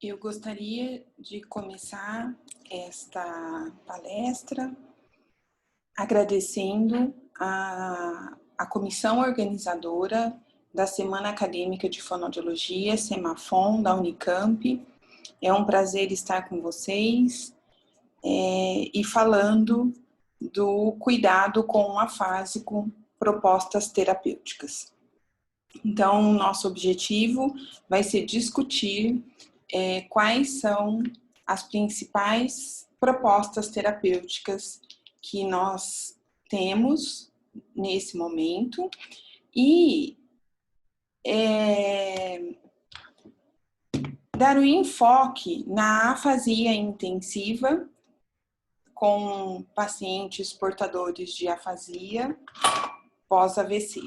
Eu gostaria de começar esta palestra agradecendo a comissão organizadora da Semana Acadêmica de Fonoaudiologia, Semafon, da Unicamp. É um prazer estar com vocês e falando do cuidado com o afásico, propostas terapêuticas. Então, nosso objetivo vai ser discutir quais são as principais propostas terapêuticas que nós temos nesse momento e dar um enfoque na afasia intensiva com pacientes portadores de afasia pós-AVC.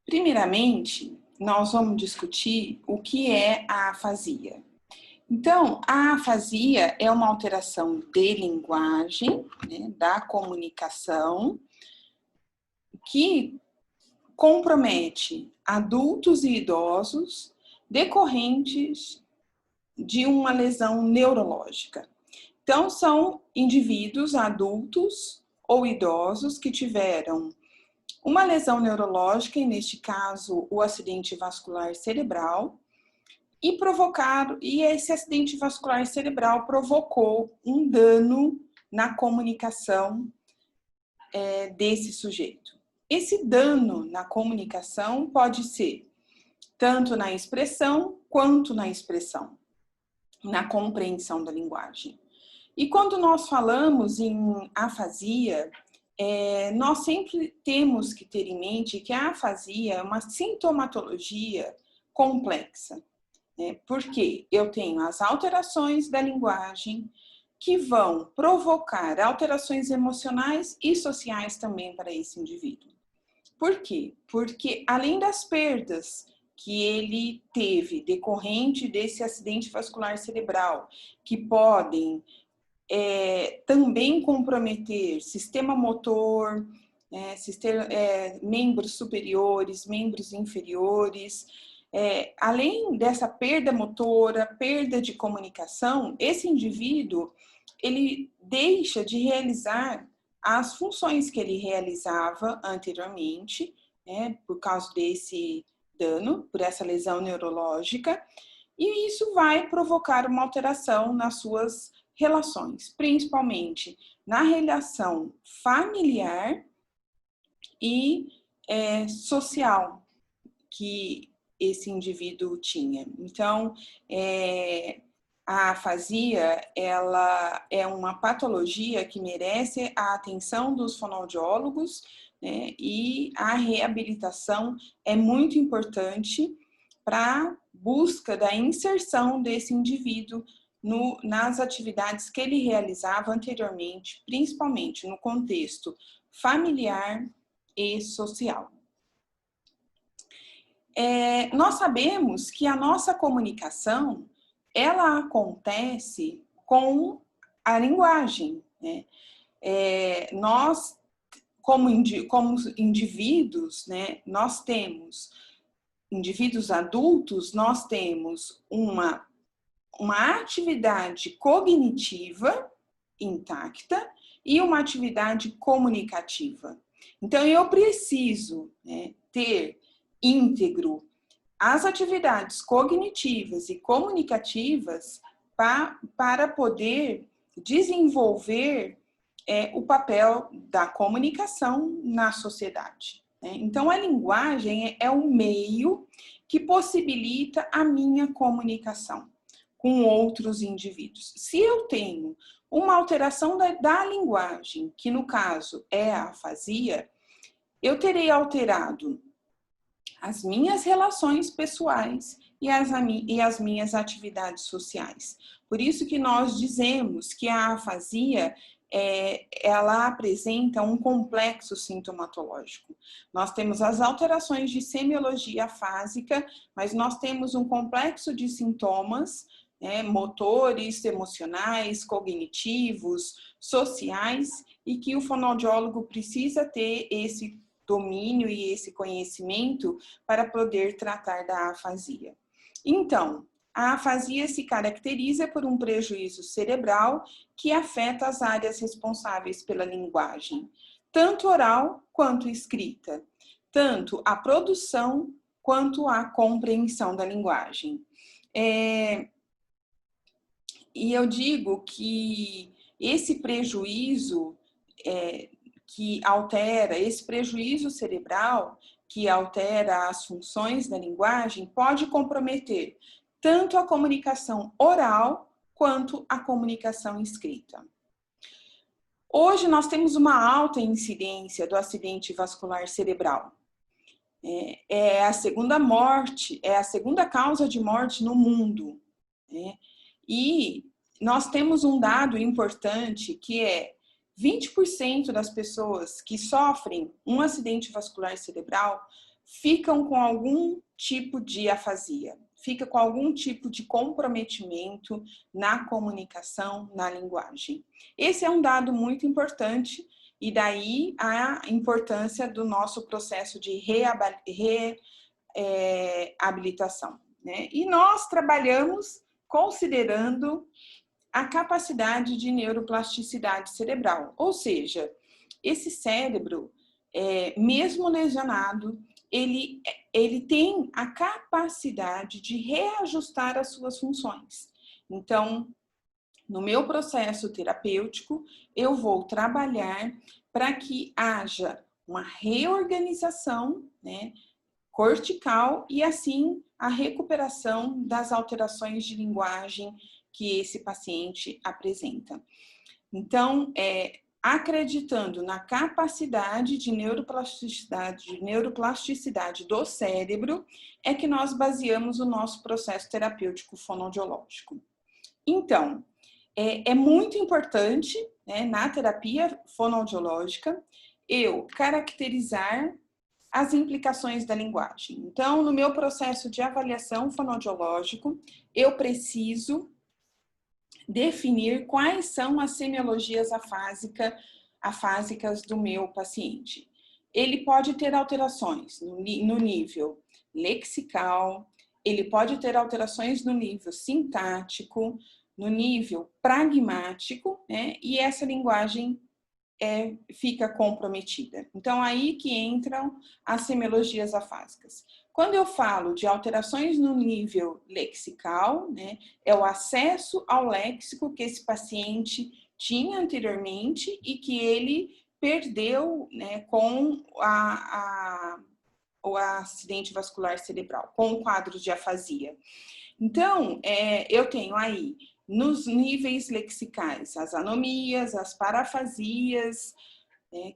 Primeiramente, nós vamos discutir o que é a afasia. Então, a afasia é uma alteração de linguagem, né, da comunicação, que compromete adultos e idosos decorrentes de uma lesão neurológica. Então, são indivíduos adultos ou idosos que tiveram uma lesão neurológica, e neste caso o acidente vascular cerebral, e esse acidente vascular cerebral provocou um dano na comunicação desse sujeito. Esse dano na comunicação pode ser tanto na expressão quanto na expressão, na compreensão da linguagem. E quando nós falamos em afasia, nós sempre temos que ter em mente que a afasia é uma sintomatologia complexa, né? Porque eu tenho as alterações da linguagem que vão provocar alterações emocionais e sociais também para esse indivíduo. Por quê? Porque além das perdas que ele teve decorrente desse acidente vascular cerebral, que podem também comprometer sistema motor, membros superiores, membros inferiores. Além dessa perda motora, perda de comunicação, esse indivíduo, ele deixa de realizar as funções que ele realizava anteriormente, né, por causa desse dano, por essa lesão neurológica, e isso vai provocar uma alteração nas suas relações, principalmente na relação familiar e social que esse indivíduo tinha. Então, a afasia, ela é uma patologia que merece a atenção dos fonoaudiólogos, né, e a reabilitação é muito importante para busca da inserção desse indivíduo nas atividades que ele realizava anteriormente, principalmente no contexto familiar e social. Nós sabemos que a nossa comunicação, ela acontece com a linguagem, né? Nós, como indivíduos, né, nós temos, indivíduos adultos, nós temos uma atividade cognitiva intacta e uma atividade comunicativa. Então, eu preciso, né, ter íntegro as atividades cognitivas e comunicativas para poder desenvolver o papel da comunicação na sociedade, né? Então, a linguagem é um meio que possibilita a minha comunicação com outros indivíduos. Se eu tenho uma alteração da linguagem, que no caso é a afasia, eu terei alterado as minhas relações pessoais e as minhas atividades sociais. Por isso que nós dizemos que a afasia ela apresenta um complexo sintomatológico. Nós temos as alterações de semiologia afásica, mas nós temos um complexo de sintomas, motores, emocionais, cognitivos, sociais, e que o fonoaudiólogo precisa ter esse domínio e esse conhecimento para poder tratar da afasia. Então, a afasia se caracteriza por um prejuízo cerebral que afeta as áreas responsáveis pela linguagem, tanto oral quanto escrita, tanto a produção quanto a compreensão da linguagem. E eu digo que esse prejuízo esse prejuízo cerebral que altera as funções da linguagem pode comprometer tanto a comunicação oral quanto a comunicação escrita. Hoje nós temos uma alta incidência do acidente vascular cerebral. É a segunda causa de morte no mundo, né? E nós temos um dado importante que é 20% das pessoas que sofrem um acidente vascular cerebral ficam com algum tipo de afasia, fica com algum tipo de comprometimento na comunicação, na linguagem. Esse é um dado muito importante e daí a importância do nosso processo de reabilitação, né? E nós trabalhamos considerando a capacidade de neuroplasticidade cerebral, ou seja, esse cérebro, mesmo lesionado, ele tem a capacidade de reajustar as suas funções. Então, no meu processo terapêutico, eu vou trabalhar para que haja uma reorganização, né, cortical e assim a recuperação das alterações de linguagem que esse paciente apresenta. Então, acreditando na capacidade de neuroplasticidade do cérebro, é que nós baseamos o nosso processo terapêutico fonoaudiológico. Então, é muito importante, né, na terapia fonoaudiológica, eu caracterizar as implicações da linguagem. Então, no meu processo de avaliação fonoaudiológico, eu preciso definir quais são as semiologias afásicas do meu paciente. Ele pode ter alterações no nível lexical, ele pode ter alterações no nível sintático, no nível pragmático, né? E essa linguagem fica comprometida. Então, aí que entram as semiologias afásicas. Quando eu falo de alterações no nível lexical, né, é o acesso ao léxico que esse paciente tinha anteriormente e que ele perdeu, né, com o acidente vascular cerebral, com o quadro de afasia. Então, eu tenho aí, nos níveis lexicais, as anomias, as parafasias,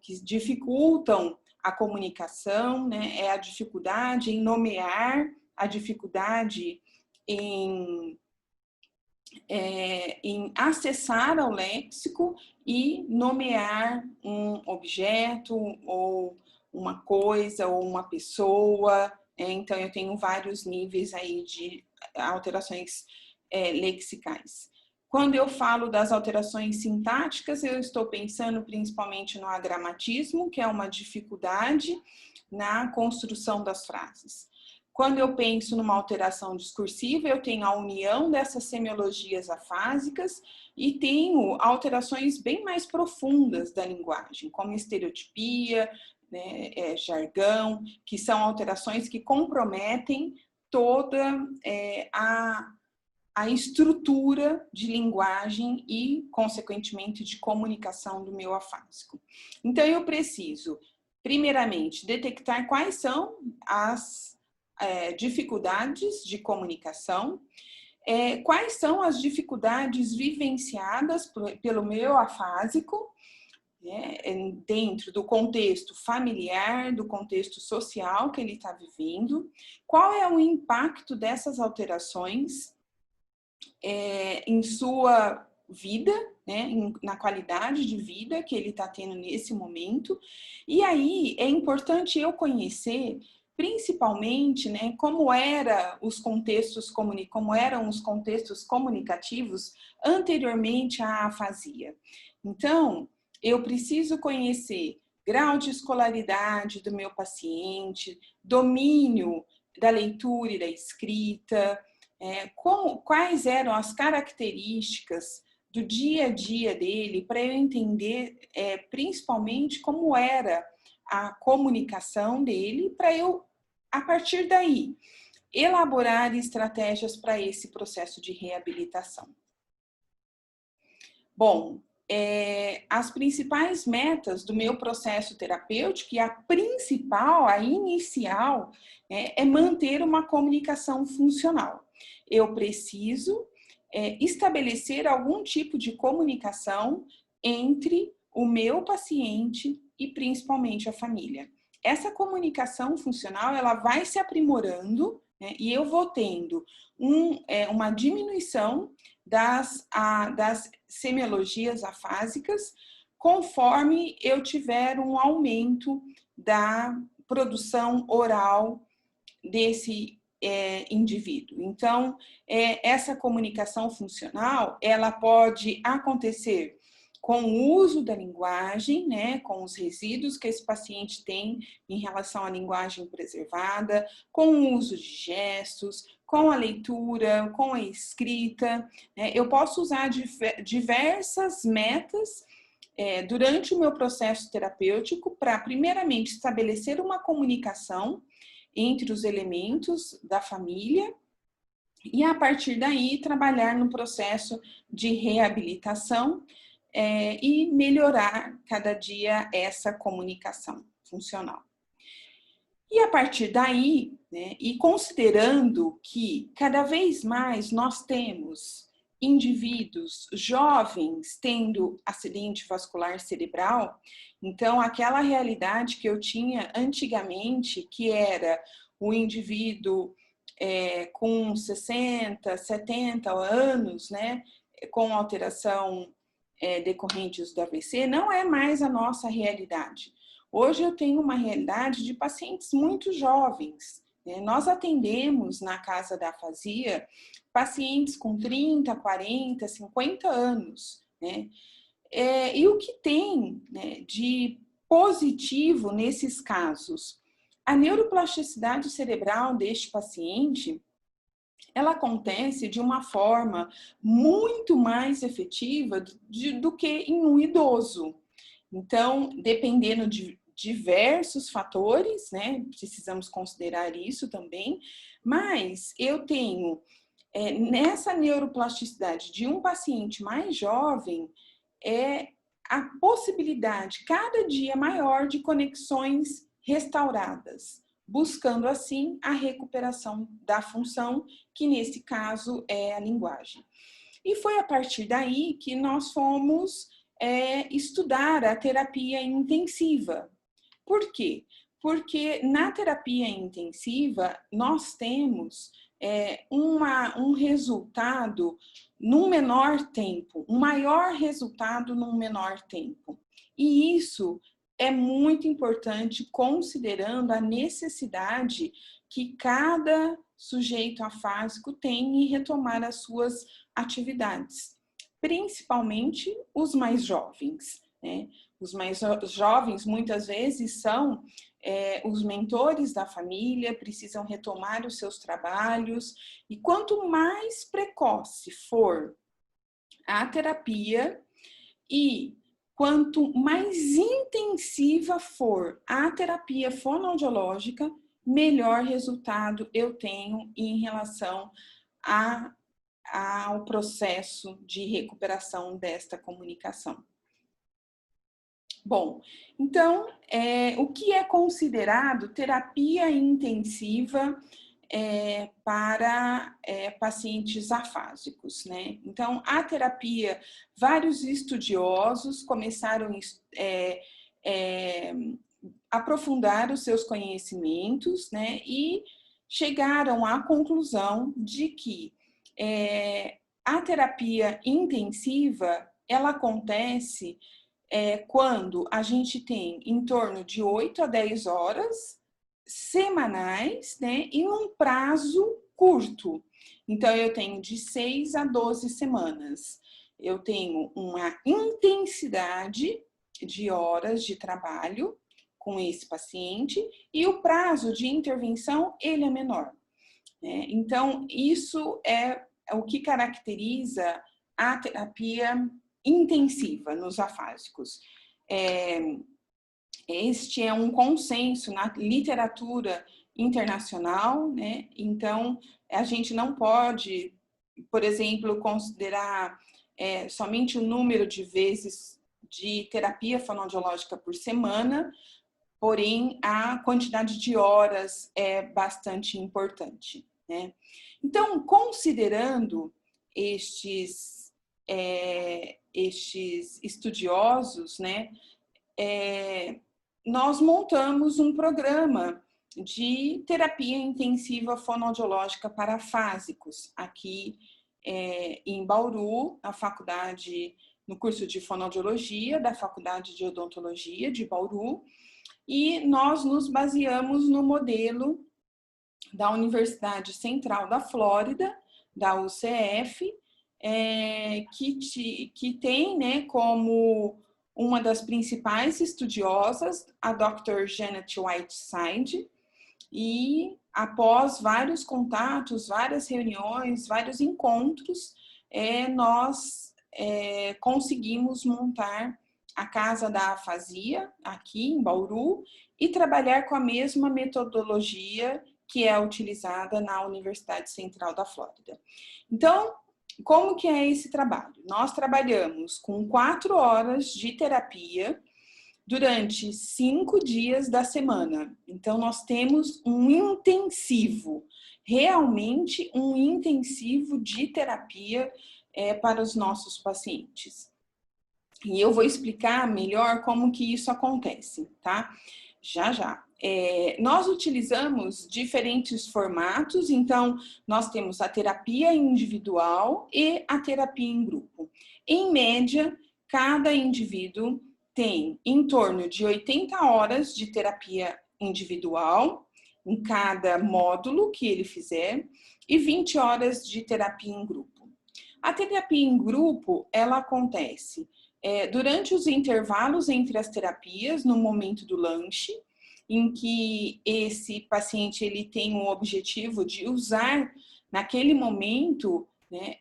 que dificultam a comunicação, né? É a dificuldade em nomear, a dificuldade em acessar ao léxico e nomear um objeto, ou uma coisa, ou uma pessoa. Então, eu tenho vários níveis aí de alterações lexicais. Quando eu falo das alterações sintáticas, eu estou pensando principalmente no agramatismo, que é uma dificuldade na construção das frases. Quando eu penso numa alteração discursiva, eu tenho a união dessas semiologias afásicas e tenho alterações bem mais profundas da linguagem, como estereotipia, né, jargão, que são alterações que comprometem toda a estrutura de linguagem e, consequentemente, de comunicação do meu afásico. Então, eu preciso, primeiramente, detectar quais são as dificuldades de comunicação, quais são as dificuldades vivenciadas pelo meu afásico, né, dentro do contexto familiar, do contexto social que ele está vivendo, qual é o impacto dessas alterações em sua vida, né, na qualidade de vida que ele está tendo nesse momento. E aí é importante eu conhecer, principalmente, né, como eram os contextos comunicativos anteriormente à afasia. Então, eu preciso conhecer grau de escolaridade do meu paciente, domínio da leitura e da escrita, quais eram as características do dia a dia dele, para eu entender principalmente como era a comunicação dele, para eu, a partir daí, elaborar estratégias para esse processo de reabilitação. Bom, as principais metas do meu processo terapêutico, e a principal, a inicial, é manter uma comunicação funcional. Eu preciso estabelecer algum tipo de comunicação entre o meu paciente e principalmente a família. Essa comunicação funcional, ela vai se aprimorando, né, e eu vou tendo uma diminuição das semiologias afásicas, conforme eu tiver um aumento da produção oral desse indivíduo. Então, essa comunicação funcional, ela pode acontecer com o uso da linguagem, né, com os resíduos que esse paciente tem em relação à linguagem preservada, com o uso de gestos, com a leitura, com a escrita. Eu posso usar diversas metas durante o meu processo terapêutico para, primeiramente, estabelecer uma comunicação entre os elementos da família e, a partir daí, trabalhar no processo de reabilitação e melhorar cada dia essa comunicação funcional. E a partir daí, né, e considerando que cada vez mais nós temos indivíduos jovens tendo acidente vascular cerebral, então aquela realidade que eu tinha antigamente, que era o indivíduo com 60, 70 anos, né, com alteração decorrentes do AVC, não é mais a nossa realidade. Hoje eu tenho uma realidade de pacientes muito jovens. Nós atendemos na Casa da Afasia pacientes com 30, 40, 50 anos. Né? E o que tem, né, de positivo nesses casos? A neuroplasticidade cerebral deste paciente, ela acontece de uma forma muito mais efetiva do que em um idoso. Então, dependendo de diversos fatores, né, precisamos considerar isso também, mas eu tenho, nessa neuroplasticidade de um paciente mais jovem, a possibilidade cada dia maior de conexões restauradas, buscando assim a recuperação da função, que nesse caso é a linguagem. E foi a partir daí que nós fomos estudar a terapia intensiva. Por quê? Porque na terapia intensiva nós temos um resultado num menor tempo, um maior resultado num menor tempo. E isso é muito importante, considerando a necessidade que cada sujeito afásico tem em retomar as suas atividades, principalmente os mais jovens. Né? Os mais jovens, muitas vezes, são os mentores da família, precisam retomar os seus trabalhos, e quanto mais precoce for a terapia e quanto mais intensiva for a terapia fonoaudiológica, melhor resultado eu tenho em relação ao processo de recuperação desta comunicação. Bom, então, o que é considerado terapia intensiva para pacientes afásicos, né? Então, a terapia, vários estudiosos começaram a aprofundar os seus conhecimentos, né? E chegaram à conclusão de que a terapia intensiva, ela acontece quando a gente tem em torno de 8 a 10 horas semanais, né, em um prazo curto. Então, eu tenho de 6 a 12 semanas. Eu tenho uma intensidade de horas de trabalho com esse paciente e o prazo de intervenção, ele é menor. Né? Então, isso é o que caracteriza a terapia intensiva nos afásicos. Este é um consenso na literatura internacional, né? Então, a gente não pode, por exemplo, considerar somente o número de vezes de terapia fonoaudiológica por semana, porém, a quantidade de horas é bastante importante, né? Então, considerando estes estudiosos, né, nós montamos um programa de terapia intensiva fonoaudiológica para afásicos aqui em Bauru, na faculdade, no curso de fonoaudiologia da Faculdade de Odontologia de Bauru, e nós nos baseamos no modelo da Universidade Central da Flórida, da UCF, que tem, né, como uma das principais estudiosas a Dr. Janet Whiteside, e após vários contatos, várias reuniões, vários encontros, nós conseguimos montar a Casa da Afasia, aqui em Bauru, e trabalhar com a mesma metodologia que é utilizada na Universidade Central da Flórida. Então, como que é esse trabalho? Nós trabalhamos com 4 horas de terapia durante 5 dias da semana. Então, nós temos um intensivo, realmente um intensivo de terapia para os nossos pacientes. E eu vou explicar melhor como que isso acontece, tá? Já, já. Nós utilizamos diferentes formatos, então nós temos a terapia individual e a terapia em grupo. Em média, cada indivíduo tem em torno de 80 horas de terapia individual, em cada módulo que ele fizer, e 20 horas de terapia em grupo. A terapia em grupo, ela acontece durante os intervalos entre as terapias, no momento do lanche, em que esse paciente ele tem o objetivo de usar naquele momento, né,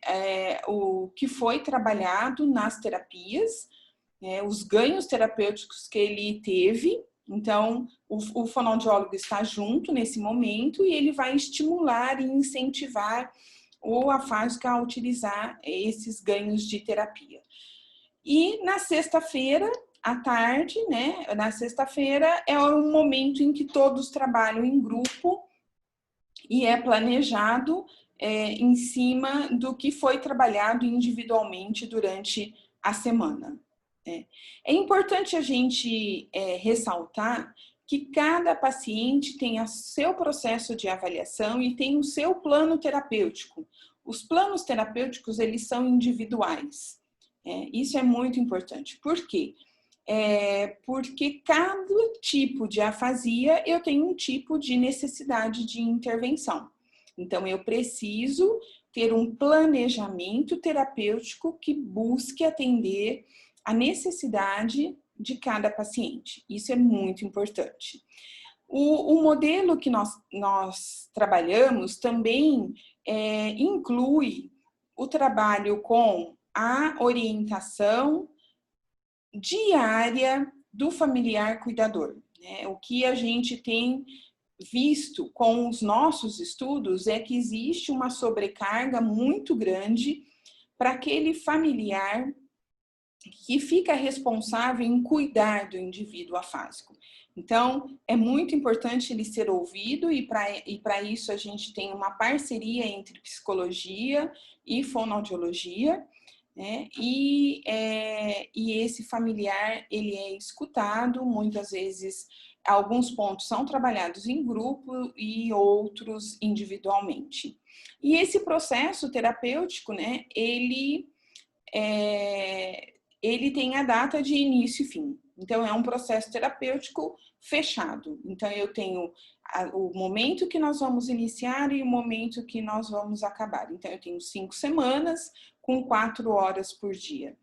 o que foi trabalhado nas terapias, os ganhos terapêuticos que ele teve. Então, o fonoaudiólogo está junto nesse momento e ele vai estimular e incentivar o afásico a utilizar esses ganhos de terapia. E na sexta-feira, à tarde, né? Na sexta-feira é um momento em que todos trabalham em grupo e é planejado em cima do que foi trabalhado individualmente durante a semana. É importante a gente ressaltar que cada paciente tem o seu processo de avaliação e tem o seu plano terapêutico. Os planos terapêuticos, eles são individuais. Isso é muito importante. Por quê? Porque cada tipo de afasia eu tenho um tipo de necessidade de intervenção. Então, eu preciso ter um planejamento terapêutico que busque atender a necessidade de cada paciente. Isso é muito importante. O modelo que nós trabalhamos também inclui o trabalho com a orientação diária do familiar cuidador, né? O que a gente tem visto com os nossos estudos é que existe uma sobrecarga muito grande para aquele familiar que fica responsável em cuidar do indivíduo afásico. Então, é muito importante ele ser ouvido e para isso a gente tem uma parceria entre psicologia e fonoaudiologia, né? E esse familiar, ele é escutado, muitas vezes alguns pontos são trabalhados em grupo e outros individualmente. E esse processo terapêutico, né, ele tem a data de início e fim. Então, é um processo terapêutico fechado. Então, eu tenho o momento que nós vamos iniciar e o momento que nós vamos acabar. Então, eu tenho 5 semanas com 4 horas por dia.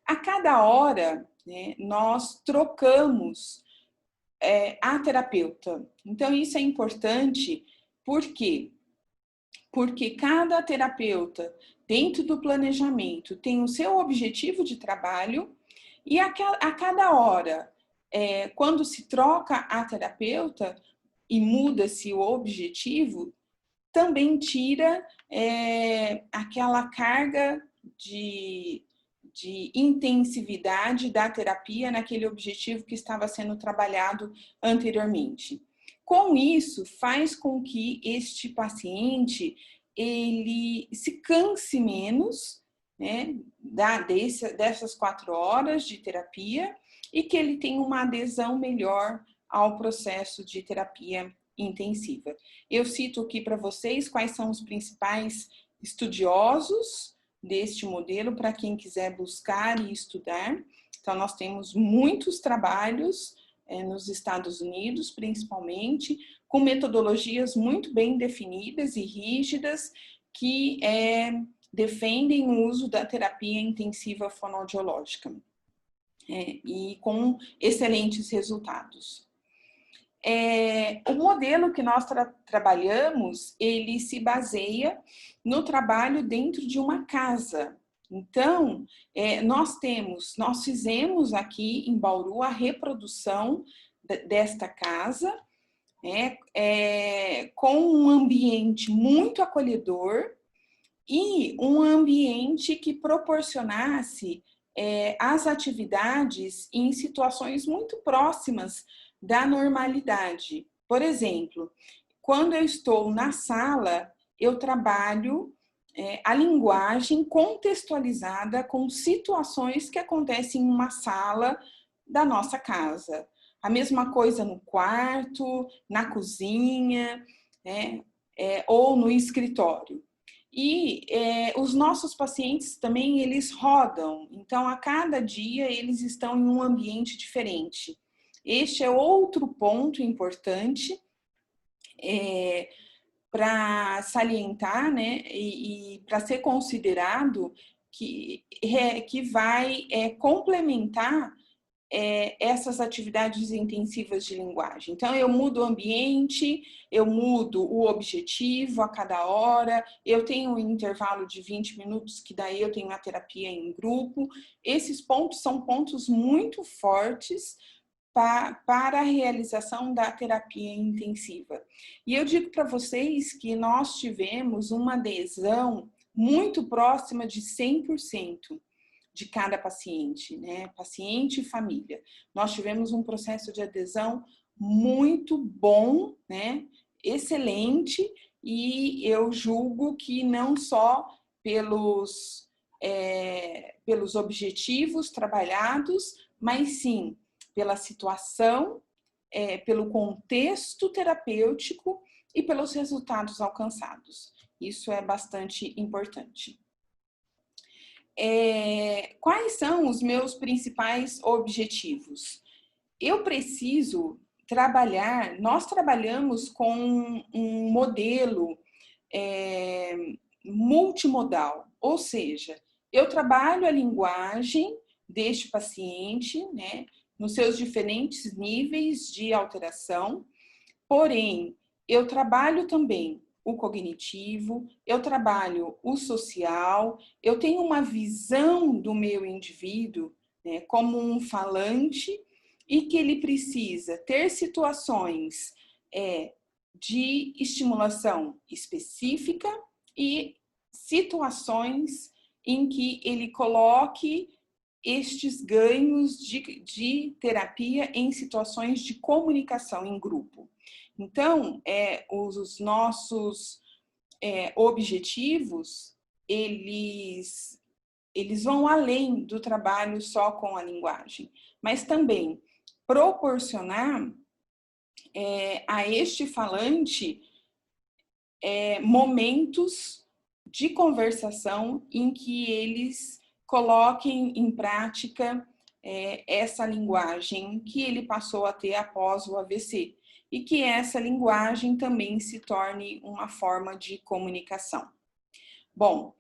A cada hora, né, nós trocamos a terapeuta. Então, isso é importante, por quê? Porque cada terapeuta, dentro do planejamento, tem o seu objetivo de trabalho e a cada hora, quando se troca a terapeuta e muda-se o objetivo, também tira aquela carga de intensividade da terapia naquele objetivo que estava sendo trabalhado anteriormente. Com isso, faz com que este paciente ele se canse menos, né, dessas 4 horas de terapia e que ele tenha uma adesão melhor ao processo de terapia intensiva. Eu cito aqui para vocês quais são os principais estudiosos deste modelo para quem quiser buscar e estudar. Então, nós temos muitos trabalhos nos Estados Unidos, principalmente, com metodologias muito bem definidas e rígidas que defendem o uso da terapia intensiva fonoaudiológica e com excelentes resultados. O modelo que nós trabalhamos, ele se baseia no trabalho dentro de uma casa. Então, nós fizemos aqui em Bauru a reprodução desta casa, com um ambiente muito acolhedor e um ambiente que proporcionasse as atividades em situações muito próximas da normalidade. Por exemplo, quando eu estou na sala, eu trabalho a linguagem contextualizada com situações que acontecem em uma sala da nossa casa. A mesma coisa no quarto, na cozinha, ou no escritório. E os nossos pacientes também, eles rodam. Então, a cada dia, eles estão em um ambiente diferente. Este é outro ponto importante para salientar, né, e para ser considerado que vai complementar essas atividades intensivas de linguagem. Então, eu mudo o ambiente, eu mudo o objetivo a cada hora, eu tenho um intervalo de 20 minutos, que daí eu tenho a terapia em grupo. Esses pontos são pontos muito fortes para a realização da terapia intensiva. E eu digo para vocês que nós tivemos uma adesão muito próxima de 100% de cada paciente, né? Paciente e família. Nós tivemos um processo de adesão muito bom, né? Excelente, e eu julgo que não só pelos objetivos trabalhados, mas sim pela situação, pelo contexto terapêutico e pelos resultados alcançados. Isso é bastante importante. Quais são os meus principais objetivos? Eu preciso trabalhar, nós trabalhamos com um modelo multimodal, ou seja, eu trabalho a linguagem deste paciente, né, nos seus diferentes níveis de alteração, porém, eu trabalho também o cognitivo, eu trabalho o social, eu tenho uma visão do meu indivíduo, né, como um falante e que ele precisa ter situações de estimulação específica e situações em que ele coloque estes ganhos de terapia em situações de comunicação em grupo. Então, os nossos objetivos, eles vão além do trabalho só com a linguagem, mas também proporcionar a este falante momentos de conversação em que eles coloquem em prática essa linguagem que ele passou a ter após o AVC e que essa linguagem também se torne uma forma de comunicação. Bom,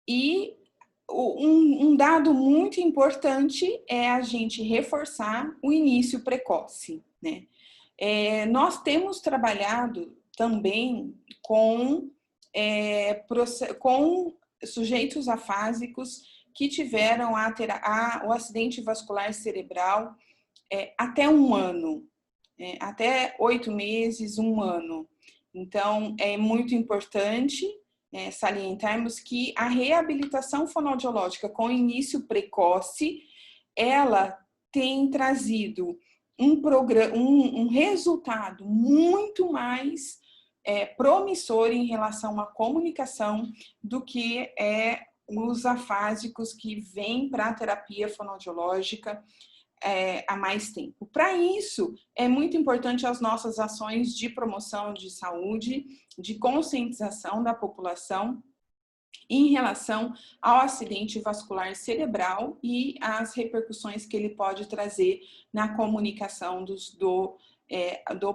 E um dado muito importante é a gente reforçar o início precoce, né? Nós temos trabalhado também com sujeitos afásicos que tiveram o acidente vascular cerebral até 1 ano, até 8 meses, 1 ano. Então, é muito importante salientarmos que a reabilitação fonoaudiológica com início precoce, ela tem trazido um resultado muito mais promissor em relação à comunicação do que os afásicos que vêm para a terapia fonoaudiológica há mais tempo. Para isso, é muito importante as nossas ações de promoção de saúde, de conscientização da população em relação ao acidente vascular cerebral e as repercussões que ele pode trazer na comunicação do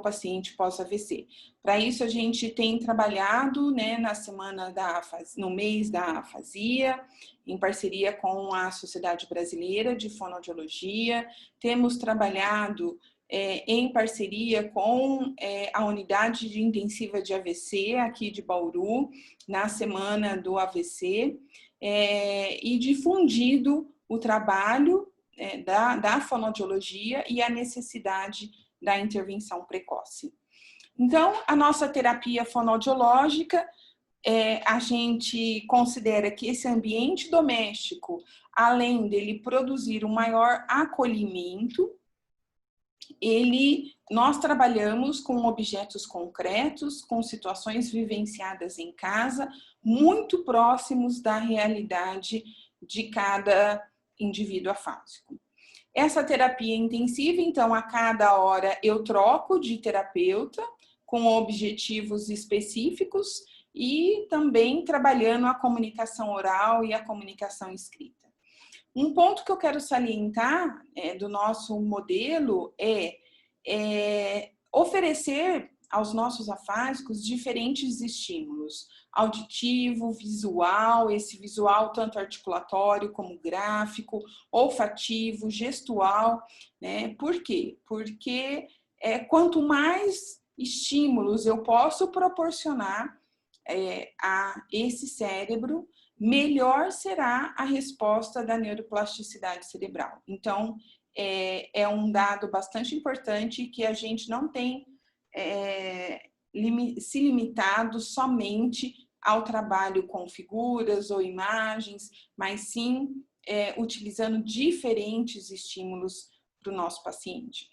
paciente pós-AVC. Para isso, a gente tem trabalhado, né, no mês da afasia, em parceria com a Sociedade Brasileira de Fonoaudiologia, temos trabalhado em parceria com a Unidade de Intensiva de AVC aqui de Bauru, na Semana do AVC, e difundido o trabalho da fonoaudiologia e a necessidade da intervenção precoce. Então, a nossa terapia fonoaudiológica, a gente considera que esse ambiente doméstico, além dele produzir um maior acolhimento, nós trabalhamos com objetos concretos, com situações vivenciadas em casa, muito próximos da realidade de cada indivíduo afásico. Essa terapia intensiva, então, a cada hora eu troco de terapeuta com objetivos específicos e também trabalhando a comunicação oral e a comunicação escrita. Um ponto que eu quero salientar do nosso modelo é oferecer aos nossos afásicos diferentes estímulos, auditivo, visual, esse visual tanto articulatório como gráfico, olfativo, gestual, né? Por quê? Porque quanto mais estímulos eu posso proporcionar a esse cérebro, melhor será a resposta da neuroplasticidade cerebral. Então, é um dado bastante importante que a gente não tem se limitado somente ao trabalho com figuras ou imagens, mas sim utilizando diferentes estímulos para o nosso paciente.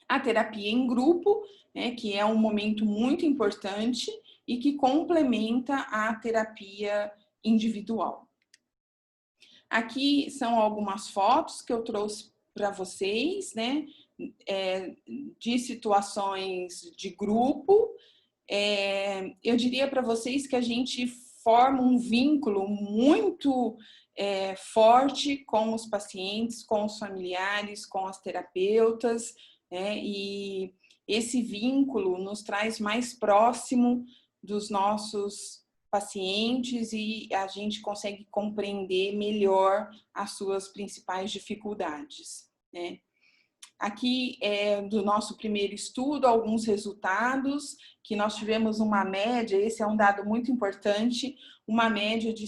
A terapia em grupo, né, que é um momento muito importante e que complementa a terapia individual. Aqui são algumas fotos que eu trouxe para vocês, né, de situações de grupo. Eu diria para vocês que a gente forma um vínculo muito forte com os pacientes, com os familiares, com as terapeutas, e esse vínculo nos traz mais próximo dos nossos pacientes e a gente consegue compreender melhor as suas principais dificuldades, né? Aqui do nosso primeiro estudo, alguns resultados, que nós tivemos uma média, esse é um dado muito importante, uma média de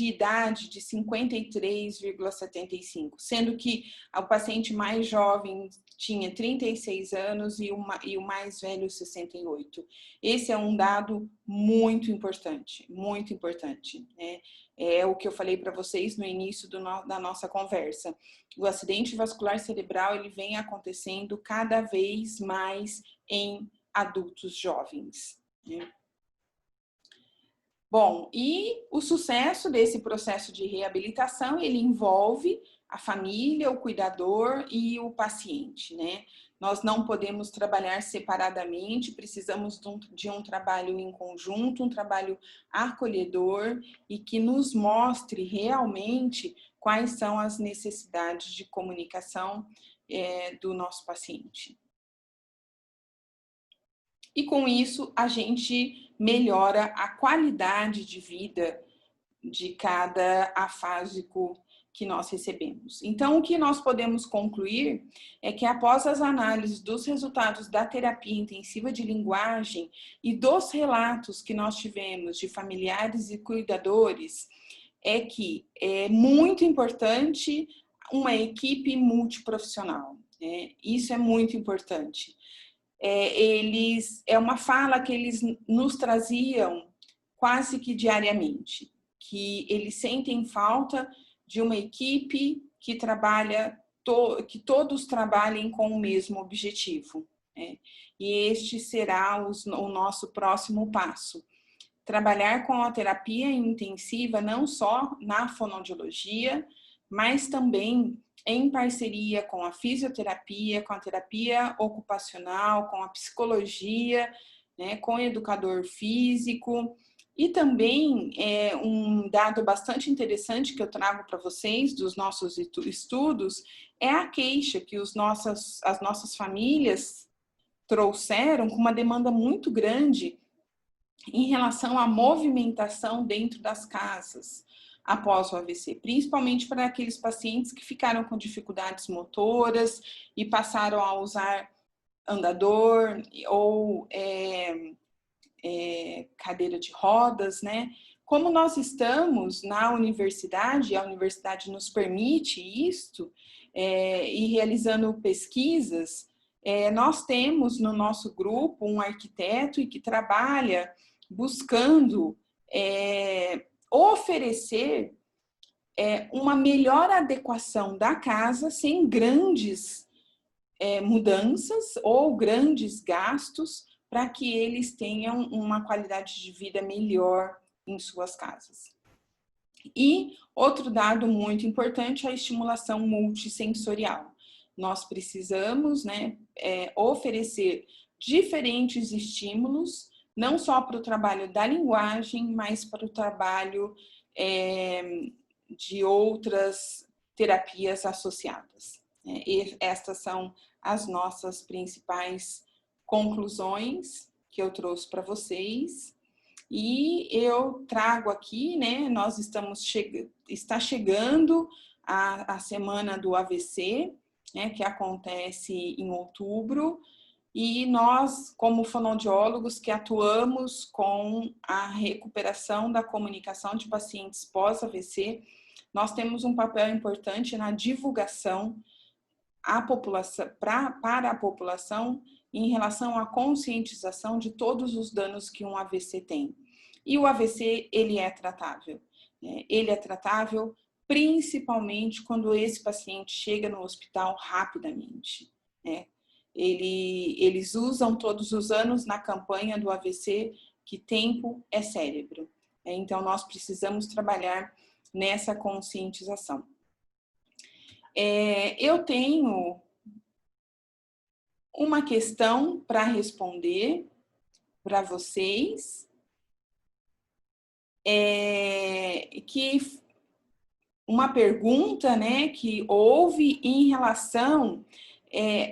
idade de 53,75, sendo que o paciente mais jovem tinha 36 anos e o mais velho 68. Esse é um dado muito importante, né? É o que eu falei para vocês no início da nossa conversa. O acidente vascular cerebral ele vem acontecendo cada vez mais em adultos jovens, né? Bom, e o sucesso desse processo de reabilitação, ele envolve a família, o cuidador e o paciente, né? Nós não podemos trabalhar separadamente, precisamos de um trabalho em conjunto, um trabalho acolhedor e que nos mostre realmente quais são as necessidades de comunicação do nosso paciente. E com isso, a gente melhora a qualidade de vida de cada afásico que nós recebemos. Então, o que nós podemos concluir é que após as análises dos resultados da terapia intensiva de linguagem e dos relatos que nós tivemos de familiares e cuidadores, é que é muito importante uma equipe multiprofissional. Isso é muito importante. É uma fala que eles nos traziam quase que diariamente, que eles sentem falta de uma equipe que trabalha, que todos trabalhem com o mesmo objetivo. E este será o nosso próximo passo. Trabalhar com a terapia intensiva não só na fonoaudiologia, mas também em parceria com a fisioterapia, com a terapia ocupacional, com a psicologia, né, com o educador físico. E também um dado bastante interessante que eu trago para vocês dos nossos estudos é a queixa que as nossas famílias trouxeram com uma demanda muito grande em relação à movimentação dentro das casas após o AVC, principalmente para aqueles pacientes que ficaram com dificuldades motoras e passaram a usar andador ou cadeira de rodas, né? Como nós estamos na universidade, a universidade nos permite isto, e realizando pesquisas, nós temos no nosso grupo um arquiteto e que trabalha buscando oferecer uma melhor adequação da casa sem grandes mudanças ou grandes gastos para que eles tenham uma qualidade de vida melhor em suas casas. E outro dado muito importante é a estimulação multissensorial. Nós precisamos, né, oferecer diferentes estímulos, não só para o trabalho da linguagem, mas para o trabalho de outras terapias associadas. E estas são as nossas principais conclusões que eu trouxe para vocês. E eu trago aqui, né, nós está chegando a semana do AVC, né, que acontece em outubro, e nós, como fonoaudiólogos que atuamos com a recuperação da comunicação de pacientes pós-AVC, nós temos um papel importante na divulgação para a população em relação à conscientização de todos os danos que um AVC tem. E o AVC, ele é tratável. Ele é tratável principalmente quando esse paciente chega no hospital rapidamente. Eles usam todos os anos na campanha do AVC que tempo é cérebro. Então, nós precisamos trabalhar nessa conscientização. Eu tenho uma questão para responder para vocês, que uma pergunta, né, que houve em relação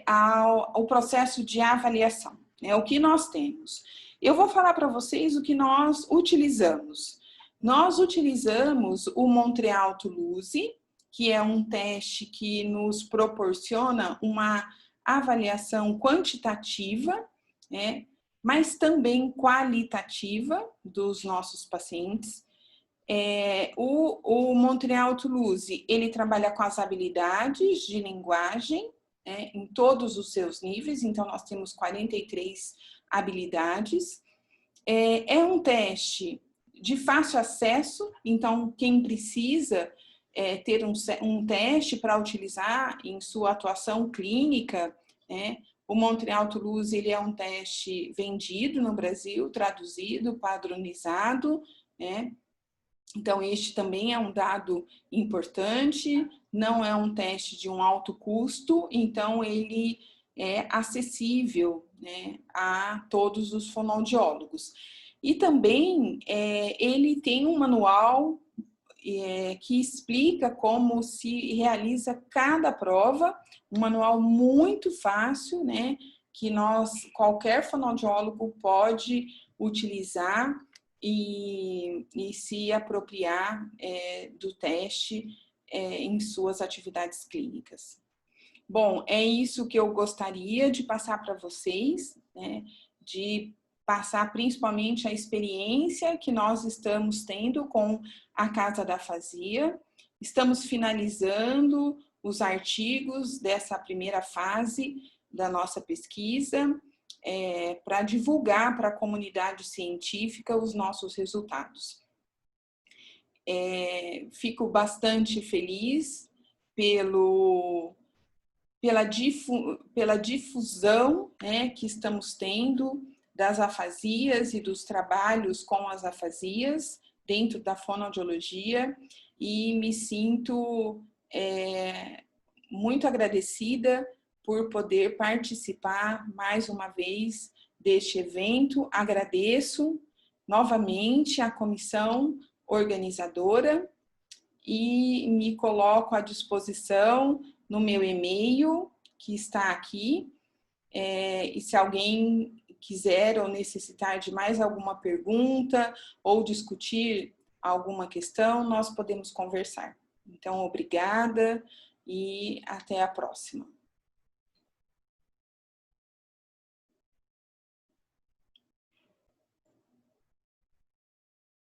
ao processo de avaliação, né, o que nós temos. Eu vou falar para vocês o que nós utilizamos. Nós utilizamos o Montreal Toulouse, que é um teste que nos proporciona uma avaliação quantitativa, né, mas também qualitativa dos nossos pacientes. O Montreal Toulouse, ele trabalha com as habilidades de linguagem, em todos os seus níveis, então nós temos 43 habilidades. É um teste de fácil acesso, então quem precisa ter um teste para utilizar em sua atuação clínica, o Montreal Toulouse, ele é um teste vendido no Brasil, traduzido, padronizado, Então, este também é um dado importante, não é um teste de um alto custo, então ele é acessível, né, a todos os fonoaudiólogos. E também ele tem um manual que explica como se realiza cada prova, um manual muito fácil, né, que qualquer fonoaudiólogo pode utilizar e se apropriar do teste em suas atividades clínicas. Bom, é isso que eu gostaria de passar para vocês, né? De passar principalmente a experiência que nós estamos tendo com a Casa da Afasia. Estamos finalizando os artigos dessa primeira fase da nossa pesquisa, para divulgar para a comunidade científica os nossos resultados. Fico bastante feliz pela difusão, né, que estamos tendo das afasias e dos trabalhos com as afasias dentro da fonoaudiologia, e me sinto muito agradecida por poder participar mais uma vez deste evento. Agradeço novamente a comissão organizadora e me coloco à disposição no meu e-mail, que está aqui, e se alguém quiser ou necessitar de mais alguma pergunta ou discutir alguma questão, nós podemos conversar. Então, obrigada e até a próxima.